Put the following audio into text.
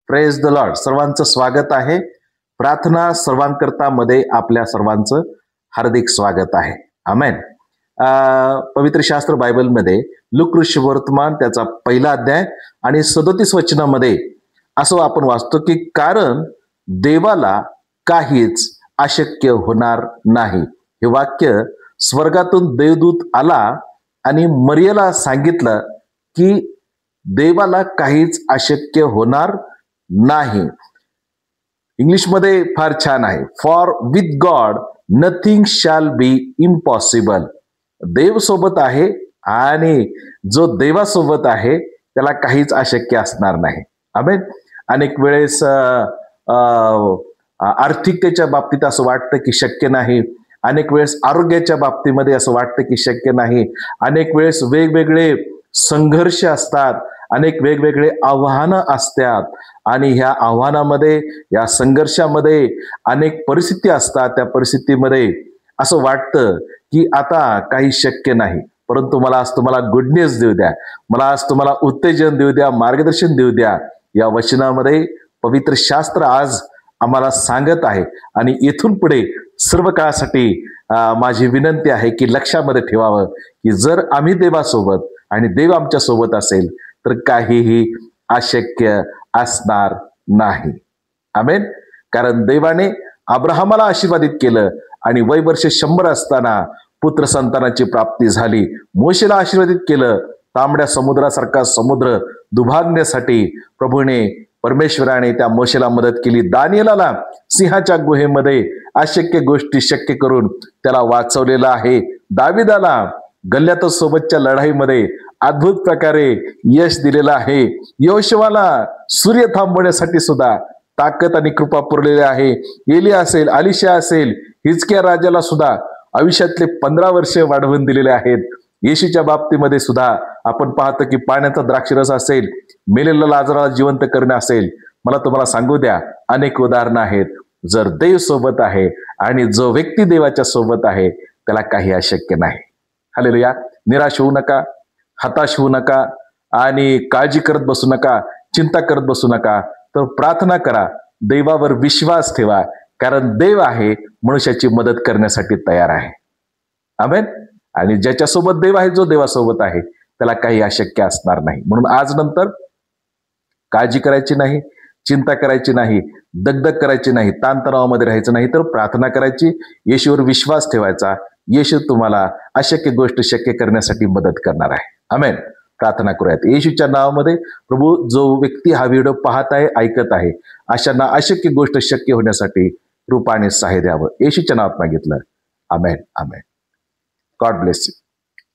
Praise the Lord. सर्वांचं स्वागत आहे. प्रार्थना सर्वांकरता मध्ये आपल्या सर्वांचं हार्दिक स्वागत आहे. आमेन. पवित्र शास्त्र बायबलमध्ये लूक वर्तमान त्याचा पहिला अध्याय आणि 37 वचनामध्ये असं आपण वाचतो की कारण देवाला काहीच अशक्य होणार नाही. हे वाक्य स्वर्गातून देवदूत आला आणि मरियला सांगितलं की देवाला काहीच अशक्य होणार नाही. इंग्लिशमध्ये फार छान आहे. For with God nothing shall be impossible. देव सोबत आहे आणि जो देवासोबत आहे त्याला काहीच अशक्य असणार नाही. आमेन. अनेक वेळेस आर्थिकतेच्या बाबतीत असं वाटतं की शक्य नाही. अनेक वेळेस आरोग्याच्या बाबतीमध्ये असं वाटतं की शक्य नाही. अनेक वेळेस वेगवेगळे संघर्ष असतात, अनेक वेगवेगळे आव्हानं असतात आणि ह्या आव्हानामध्ये, या संघर्षामध्ये अनेक परिस्थिती असतात. त्या परिस्थितीमध्ये असं वाटतं की आता काही शक्य नाही. परंतु मला आज तुम्हाला गुड न्यूज देऊ द्या, मला आज तुम्हाला उत्तेजन देऊ द्या, मार्गदर्शन देऊ द्या. या वचनामध्ये पवित्र शास्त्र आज आम्हाला सांगत आहे आणि इथून पुढे सर्व काळासाठी माझी विनंती आहे की लक्षामध्ये ठेवावं की जर आम्ही देवासोबत आणि देव आमच्या सोबत असेल तर काहीही अशक्य असणार नाही. आमेन. कारण देवाने अब्राहमाला आशीर्वादित केलं आणि वय वर्ष 100 असताना पुत्र संतानाची प्राप्ती झाली. मोशेला आशीर्वादित केलं. तांबड्या समुद्रासारखा समुद्र दुभागण्यासाठी प्रभूने, परमेश्वराने त्या मोशेला मदत केली. दानिएलाला सिंहाच्या गुहेमध्ये अशक्य गोष्टी शक्य करून त्याला वाचवलेलं आहे. दाविदाला गल्ल्यात सोबतच्या लढाईमध्ये अद्भुत प्रकारे यश दिलेलं आहे. योशुवाला सूर्य थांबवण्यासाठी सुद्धा ताकद आणि कृपा पुरलेली आहे. एलिया असेल, अलिशा असेल, हिजकिया राजाला सुद्धा आयुष्यातले 15 वर्षे वाढवून दिलेले आहेत. येशूच्या बाबतीमध्ये सुद्धा आपण पाहतो की पाण्याचा द्राक्षरस असेल, मेलेला लाजराला जिवंत करणे असेल. मला तुम्हाला सांगू द्या, अनेक उदाहरणं आहेत. जर देव सोबत आहे आणि जो व्यक्ती देवाच्या सोबत आहे त्याला काही अशक्य नाही. हालेलुया. निराश होऊ नका, हताश होऊ नका आणि काळजी करत बसू नका, चिंता करत बसू नका. तर प्रार्थना करा, देवावर विश्वास ठेवा, कारण देव आहे, मनुष्याची मदत करण्यासाठी तयार आहे. आमेन. आणि ज्याच्यासोबत देव आहे, जो देवासोबत आहे त्याला काही अशक्य असणार नाही. म्हणून आज नंतर काळजी करायची नाही, चिंता करायची नाही, दगदग करायची नाही, ताणतणावामध्ये राहायचं नाही, तर प्रार्थना करायची, येशूवर विश्वास ठेवायचा. येशू तुम्हाला अशक्य गोष्ट शक्य करण्यासाठी मदत करणार आहे. आमेन. प्रार्थना करूयात. येशूच्या नावामध्ये प्रभू, जो व्यक्ती हा व्हिडिओ पाहत आहे, ऐकत आहे, अशांना अशक्य गोष्ट शक्य होण्यासाठी कृपाने सहाय्य द्यावं. येशूच्या नावात मागितलं. Amen. Amen. God bless you.